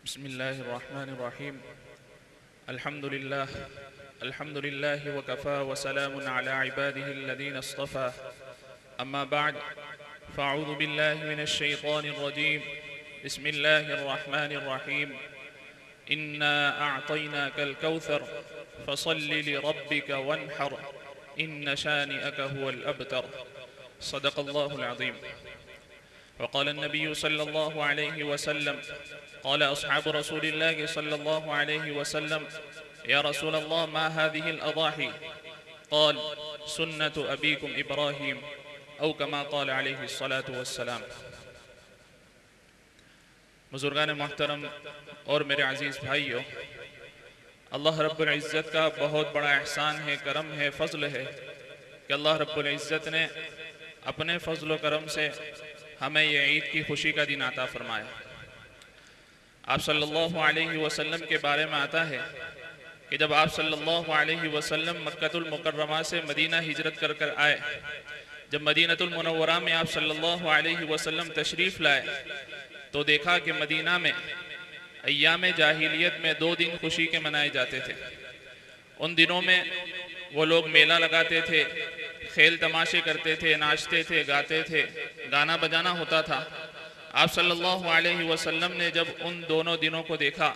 بسم الله الرحمن الرحيم. الحمد لله وكفى وسلام على عباده الذين اصطفى. أما بعد، فأعوذ بالله من الشيطان الرجيم. بسم الله الرحمن الرحيم. إنا أعطيناك الكوثر فصل لربك وانحر إن شانئك هو الأبتر. صدق الله العظيم. وقال النبي صلى الله عليه وسلم: قال أصحاب رسول الله صلى الله عليه وسلم: يا رسول الله ما هذه الأضاحي؟ قال: سنة أبيكم إبراهيم، أو كما قال عليه الصلاة والسلام. بزرگان محترم اور میرے عزیز بھائیو، اللہ رب العزت کا بہت بڑا احسان ہے، کرم ہے، فضل ہے کہ اللہ رب العزت نے اپنے فضل و کرم سے ہمیں یہ عید کی خوشی کا دن عطا فرمایا۔ آپ صلی اللہ علیہ وسلم کے بارے میں آتا ہے کہ جب آپ صلی اللہ علیہ وسلم مکہ المکرمہ سے مدینہ ہجرت کر آئے، جب مدینہ المنورہ میں آپ صلی اللہ علیہ وسلم تشریف لائے تو دیکھا کہ مدینہ میں ایام جاہلیت میں 2 دن خوشی کے منائے جاتے تھے۔ ان دنوں میں وہ لوگ میلہ لگاتے تھے، کھیل تماشے کرتے تھے، ناچتے تھے، گاتے تھے، گانا بجانا ہوتا تھا۔ آپ صلی اللہ علیہ وسلم نے جب ان دونوں دنوں کو دیکھا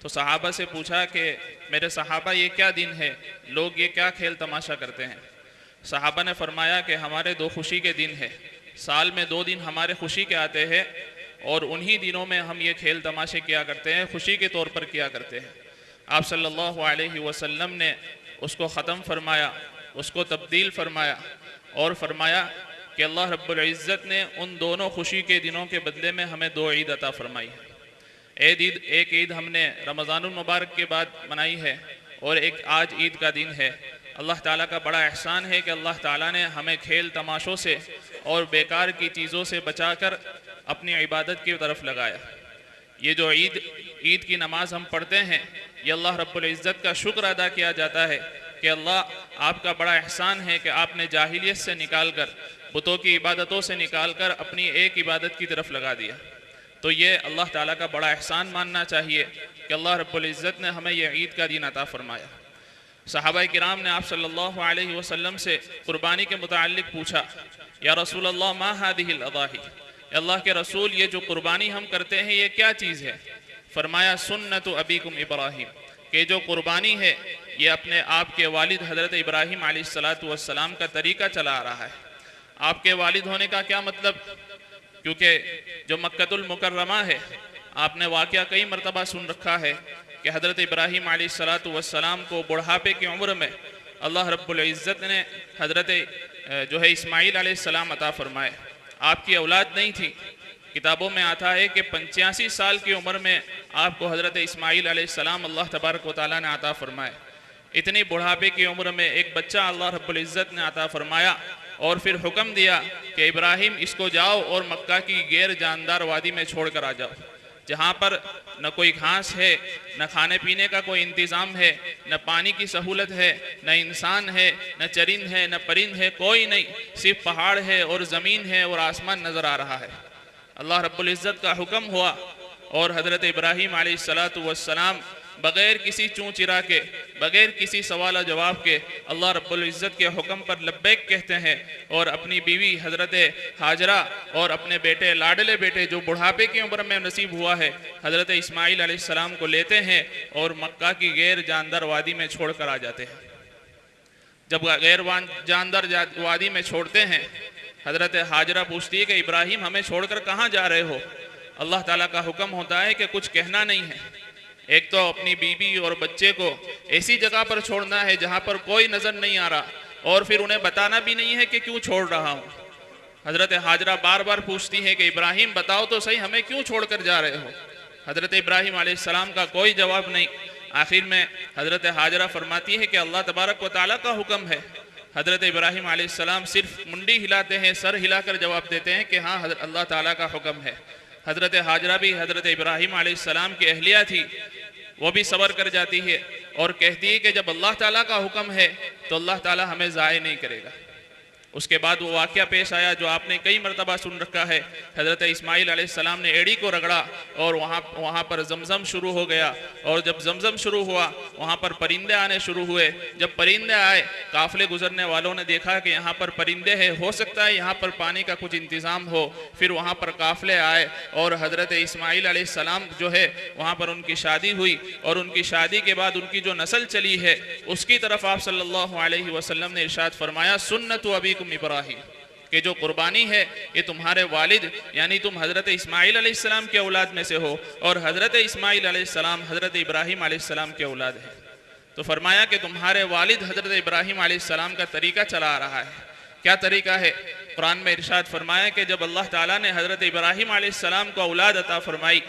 تو صحابہ سے پوچھا کہ میرے صحابہ یہ کیا دن ہے، لوگ یہ کیا کھیل تماشا کرتے ہیں؟ صحابہ نے فرمایا کہ ہمارے 2 خوشی کے دن ہیں، سال میں 2 دن ہمارے خوشی کے آتے ہیں اور انہی دنوں میں ہم یہ کھیل تماشے کیا کرتے ہیں، خوشی کے طور پر کیا کرتے ہیں۔ آپ صلی اللہ علیہ وسلم نے اس کو ختم فرمایا، اس کو تبدیل فرمایا اور فرمایا کہ اللہ رب العزت نے ان دونوں خوشی کے دنوں کے بدلے میں ہمیں 2 عید عطا فرمائی۔ ایک عید ہم نے رمضان المبارک کے بعد منائی ہے اور ایک آج عید کا دن ہے۔ اللہ تعالیٰ کا بڑا احسان ہے کہ اللہ تعالیٰ نے ہمیں کھیل تماشوں سے اور بیکار کی چیزوں سے بچا کر اپنی عبادت کی طرف لگایا۔ یہ جو عید کی نماز ہم پڑھتے ہیں، یہ اللہ رب العزت کا شکر ادا کیا جاتا ہے کہ اللہ آپ کا بڑا احسان ہے کہ آپ نے جاہلیت سے نکال کر، بتوں کی عبادتوں سے نکال کر اپنی ایک عبادت کی طرف لگا دیا۔ تو یہ اللہ تعالیٰ کا بڑا احسان ماننا چاہیے کہ اللہ رب العزت نے ہمیں یہ عید کا دن عطا فرمایا۔ صحابہ کرام نے آپ صلی اللہ علیہ وسلم سے قربانی کے متعلق پوچھا: یا رسول اللہ ما هذه الاضاحی؟ اللہ کے رسول یہ جو قربانی ہم کرتے ہیں یہ کیا چیز ہے؟ فرمایا: سنت ابیکم ابراہیم، کہ جو قربانی ہے یہ اپنے آپ کے والد حضرت ابراہیم علیہ السلام کا طریقہ چلا آ رہا ہے۔ آپ کے والد ہونے کا کیا مطلب؟ کیونکہ جو مکہ المکرمہ ہے، آپ نے واقعہ کئی مرتبہ سن رکھا ہے کہ حضرت ابراہیم علیہ السلام کو بڑھاپے کی عمر میں اللہ رب العزت نے حضرت اسماعیل علیہ السلام عطا فرمائے۔ آپ کی اولاد نہیں تھی۔ کتابوں میں آتا ہے کہ 85 سال کی عمر میں آپ کو حضرت اسماعیل علیہ السلام اللہ تبارک و تعالیٰ نے عطا فرمائے۔ اتنی بڑھاپے کی عمر میں ایک بچہ اللہ رب العزت نے عطا فرمایا اور پھر حکم دیا کہ ابراہیم اس کو جاؤ اور مکہ کی غیر جاندار وادی میں چھوڑ کر آ جاؤ، جہاں پر نہ کوئی گھاس ہے، نہ کھانے پینے کا کوئی انتظام ہے، نہ پانی کی سہولت ہے، نہ انسان ہے، نہ چرند ہے، نہ پرند ہے، کوئی نہیں، صرف پہاڑ ہے اور زمین ہے اور آسمان نظر آ رہا ہے۔ اللہ رب العزت کا حکم ہوا اور حضرت ابراہیم علیہ السلام بغیر کسی چوں چرا کے، بغیر کسی سوال و جواب کے اللہ رب العزت کے حکم پر لبیک کہتے ہیں اور اپنی بیوی حضرت ہاجرہ اور اپنے بیٹے، لاڈلے بیٹے جو بڑھاپے کی عمر میں نصیب ہوا ہے، حضرت اسماعیل علیہ السلام کو لیتے ہیں اور مکہ کی غیر جاندار وادی میں چھوڑ کر آ جاتے ہیں۔ جب غیر جاندار وادی میں چھوڑتے ہیں، حضرت ہاجرہ پوچھتی ہے کہ ابراہیم ہمیں چھوڑ کر کہاں جا رہے ہو؟ اللہ تعالیٰ کا حکم ہوتا ہے کہ کچھ کہنا نہیں ہے، ایک تو اپنی بیوی اور بچے کو ایسی جگہ پر چھوڑنا ہے جہاں پر کوئی نظر نہیں آ رہا، اور پھر انہیں بتانا بھی نہیں ہے کہ کیوں چھوڑ رہا ہوں۔ حضرت ہاجرہ بار بار پوچھتی ہے کہ ابراہیم بتاؤ تو صحیح ہمیں کیوں چھوڑ کر جا رہے ہو؟ حضرت ابراہیم علیہ السلام کا کوئی جواب نہیں۔ آخر میں حضرت ہاجرہ فرماتی ہے کہ اللہ تبارک و تعالیٰ کا حکم ہے۔ حضرت ابراہیم علیہ السلام صرف منڈی ہلاتے ہیں، سر ہلا کر جواب دیتے ہیں کہ ہاں اللہ تعالیٰ کا حکم ہے۔ حضرت ہاجرہ بھی حضرت ابراہیم علیہ السلام کی اہلیہ تھی، وہ بھی صبر کر جاتی ہے اور کہتی ہے کہ جب اللہ تعالیٰ کا حکم ہے تو اللہ تعالیٰ ہمیں ضائع نہیں کرے گا۔ اس کے بعد وہ واقعہ پیش آیا جو آپ نے کئی مرتبہ سن رکھا ہے، حضرت اسماعیل علیہ السلام نے ایڑی کو رگڑا اور وہاں پر زمزم شروع ہو گیا، اور جب زمزم شروع ہوا وہاں پر پرندے آنے شروع ہوئے۔ جب پرندے آئے، قافلے گزرنے والوں نے دیکھا کہ یہاں پر پرندے ہیں، ہو سکتا ہے یہاں پر پانی کا کچھ انتظام ہو، پھر وہاں پر قافلے آئے اور حضرت اسماعیل علیہ السلام جو ہے وہاں پر ان کی شادی ہوئی، اور ان کی شادی کے بعد ان کی جو نسل چلی ہے اس کی طرف آپ صلی اللہ علیہ وسلم نے ارشاد فرمایا سنت ابیکم ابراہیم، کہ جو قربانی ہے یہ تمہارے والد یعنی تم حضرت اسماعیل علیہ السلام کے اولاد میں سے ہو، اور حضرت اسماعیل علیہ السلام حضرت ابراہیم علیہ السلام کے اولاد ہیں۔ تو فرمایا کہ تمہارے والد حضرت ابراہیم علیہ السلام کا طریقہ چلا آ رہا ہے۔ کیا طریقہ ہے؟ قرآن میں ارشاد فرمایا کہ جب اللہ تعالیٰ نے حضرت ابراہیم علیہ السلام کو اولاد عطا فرمائی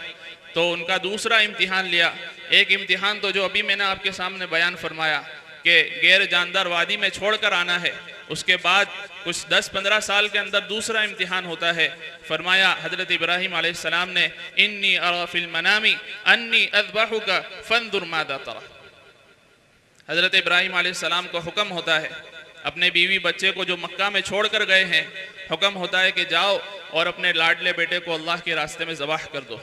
تو ان کا دوسرا امتحان لیا۔ ایک امتحان تو جو ابھی میں نے آپ کے سامنے بیان فرمایا کہ غیر جاندار وادی میں چھوڑ کر آنا ہے، اس کے بعد کچھ 10-15 سال کے اندر دوسرا امتحان ہوتا ہے۔ فرمایا حضرت ابراہیم علیہ السلام نے انی اری فی المنام انی اذبحک فانظر ماذا تری۔ حضرت ابراہیم علیہ السلام کو حکم ہوتا ہے، اپنے بیوی بچے کو جو مکہ میں چھوڑ کر گئے ہیں، حکم ہوتا ہے کہ جاؤ اور اپنے لاڈلے بیٹے کو اللہ کے راستے میں ذبح کر دو۔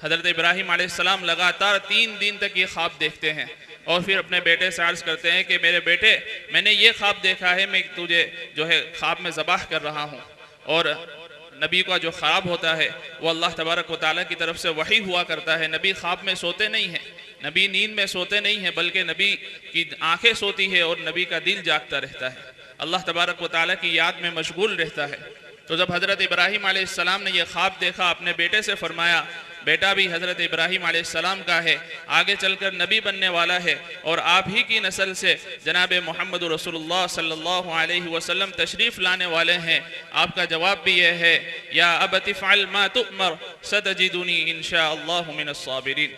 حضرت ابراہیم علیہ السلام لگاتار 3 دن تک یہ خواب دیکھتے ہیں، اور پھر اپنے بیٹے سے عرض کرتے ہیں کہ میرے بیٹے، میں نے یہ خواب دیکھا ہے، میں تجھے جو ہے خواب میں ذبح کر رہا ہوں۔ اور نبی کا جو خواب ہوتا ہے وہ اللہ تبارک و تعالیٰ کی طرف سے وحی ہوا کرتا ہے۔ نبی خواب میں سوتے نہیں ہیں، نبی نیند میں سوتے نہیں ہیں، بلکہ نبی کی آنکھیں سوتی ہے اور نبی کا دل جاگتا رہتا ہے، اللہ تبارک و تعالیٰ کی یاد میں مشغول رہتا ہے۔ تو جب حضرت ابراہیم علیہ السلام نے یہ خواب دیکھا، اپنے بیٹے سے فرمایا بیٹا بھی حضرت ابراہیم علیہ السلام کا ہے، آگے چل کر نبی بننے والا ہے، اور آپ ہی کی نسل سے جناب محمد رسول اللہ صلی اللہ علیہ وسلم تشریف لانے والے ہیں۔ آپ کا جواب بھی یہ ہے یا ابت افعل ما تؤمر ستجدنی انشاءاللہ من الصابرین،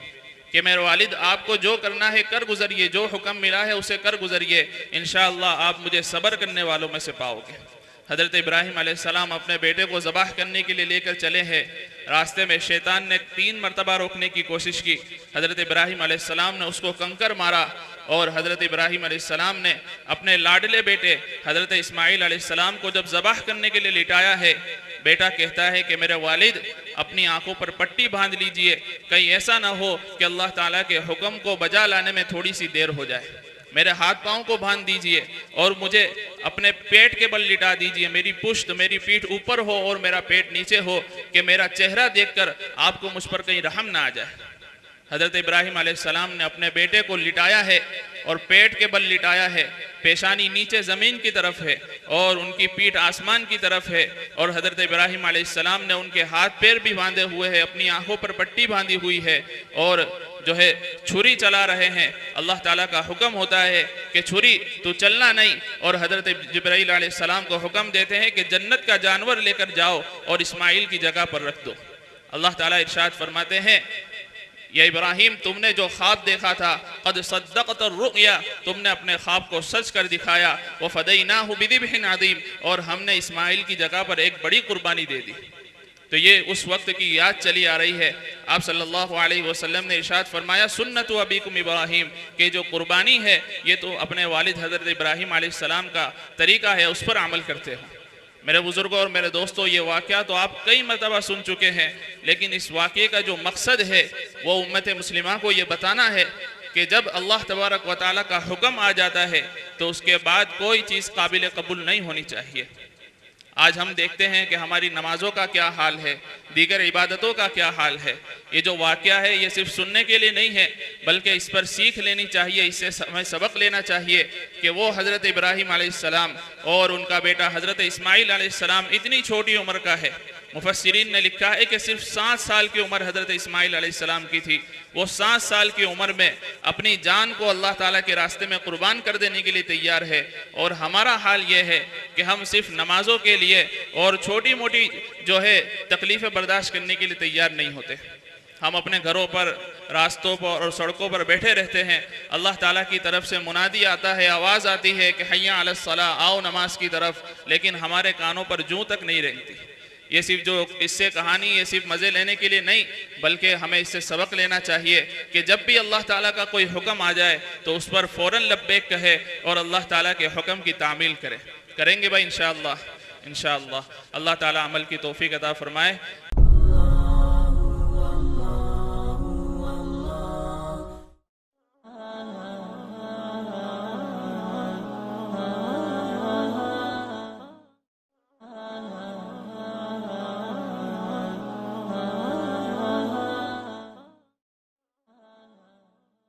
کہ میرے والد آپ کو جو کرنا ہے کر گزریے، جو حکم ملا ہے اسے کر گزریے، انشاءاللہ آپ مجھے صبر کرنے والوں میں سے پاؤ گے۔ حضرت ابراہیم علیہ السلام اپنے بیٹے کو ذبح کرنے کے لیے لے کر چلے ہیں، راستے میں شیطان نے 3 مرتبہ روکنے کی کوشش کی، حضرت ابراہیم علیہ السلام نے اس کو کنکر مارا، اور حضرت ابراہیم علیہ السلام نے اپنے لاڈلے بیٹے حضرت اسماعیل علیہ السلام کو جب ذبح کرنے کے لیے لٹایا ہے، بیٹا کہتا ہے کہ میرے والد اپنی آنکھوں پر پٹی باندھ لیجئے، کہیں ایسا نہ ہو کہ اللہ تعالیٰ کے حکم کو بجا لانے میں تھوڑی سی دیر ہو جائے، میرے ہاتھ پاؤں کو باندھ دیجئے اور مجھے اپنے پیٹ کے بل لٹا دیجئے، میری پشت میری پیٹھ اوپر ہو اور میرا پیٹ نیچے ہو، کہ میرا چہرہ دیکھ کر آپ کو مجھ پر کہیں رحم نہ آ جائے۔ حضرت ابراہیم علیہ السلام نے اپنے بیٹے کو لٹایا ہے اور پیٹ کے بل لٹایا ہے، پیشانی نیچے زمین کی طرف ہے اور ان کی پیٹھ آسمان کی طرف ہے، اور حضرت ابراہیم علیہ السلام نے ان کے ہاتھ پیر بھی باندھے ہوئے ہیں، اپنی آنکھوں پر پٹی باندھی ہوئی ہے، اور جو ہے چھری چلا رہے ہیں۔ اللہ تعالیٰ کا حکم ہوتا ہے کہ چھری تو چلنا نہیں، اور حضرت جبرائیل علیہ السلام کو حکم دیتے ہیں کہ جنت کا جانور لے کر جاؤ اور اسماعیل کی جگہ پر رکھ دو۔ اللہ تعالیٰ ارشاد فرماتے ہیں یا ابراہیم، تم نے جو خواب دیکھا تھا قد صدقت الرؤیا، تم نے اپنے خواب کو سچ کر دکھایا، وفدیناہ بذبح عظیم، اور ہم نے اسماعیل کی جگہ پر ایک بڑی قربانی دے دی۔ تو یہ اس وقت کی یاد چلی آ رہی ہے۔ آپ صلی اللہ علیہ وسلم نے ارشاد فرمایا سنت ابیکم ابراہیم، کہ جو قربانی ہے یہ تو اپنے والد حضرت ابراہیم علیہ السلام کا طریقہ ہے، اس پر عمل کرتے ہو۔ میرے بزرگوں اور میرے دوستوں، یہ واقعہ تو آپ کئی مرتبہ سن چکے ہیں، لیکن اس واقعے کا جو مقصد ہے وہ امت مسلمہ کو یہ بتانا ہے کہ جب اللہ تبارک و تعالیٰ کا حکم آ جاتا ہے تو اس کے بعد کوئی چیز قابل قبول نہیں ہونی چاہیے۔ آج ہم دیکھتے ہیں کہ ہماری نمازوں کا کیا حال ہے، دیگر عبادتوں کا کیا حال ہے۔ یہ جو واقعہ ہے یہ صرف سننے کے لیے نہیں ہے، بلکہ اس پر سیکھ لینی چاہیے، اس سے ہمیں سبق لینا چاہیے کہ وہ حضرت ابراہیم علیہ السلام اور ان کا بیٹا حضرت اسماعیل علیہ السلام اتنی چھوٹی عمر کا ہے۔ مفسرین نے لکھا ہے کہ صرف 7 سال کی عمر حضرت اسماعیل علیہ السلام کی تھی، وہ 7 سال کی عمر میں اپنی جان کو اللہ تعالیٰ کے راستے میں قربان کر دینے کے لیے تیار ہے، اور ہمارا حال یہ ہے کہ ہم صرف نمازوں کے لیے اور چھوٹی موٹی جو ہے تکلیفیں برداشت کرنے کے لیے تیار نہیں ہوتے۔ ہم اپنے گھروں پر، راستوں پر اور سڑکوں پر بیٹھے رہتے ہیں، اللہ تعالیٰ کی طرف سے منادی آتا ہے، آواز آتی ہے کہ حی علی الصلاۃ، آؤ نماز کی طرف، لیکن ہمارے کانوں پر جوں تک نہیں رہتی۔ یہ صرف جو اس سے کہانی، یہ صرف مزے لینے کے لیے نہیں، بلکہ ہمیں اس سے سبق لینا چاہیے کہ جب بھی اللہ تعالیٰ کا کوئی حکم آ جائے تو اس پر فوراً لبیک کہے اور اللہ تعالیٰ کے حکم کی تعمیل کرے۔ کریں گے بھائی انشاءاللہ انشاءاللہ اللہ تعالیٰ عمل کی توفیق عطا فرمائے.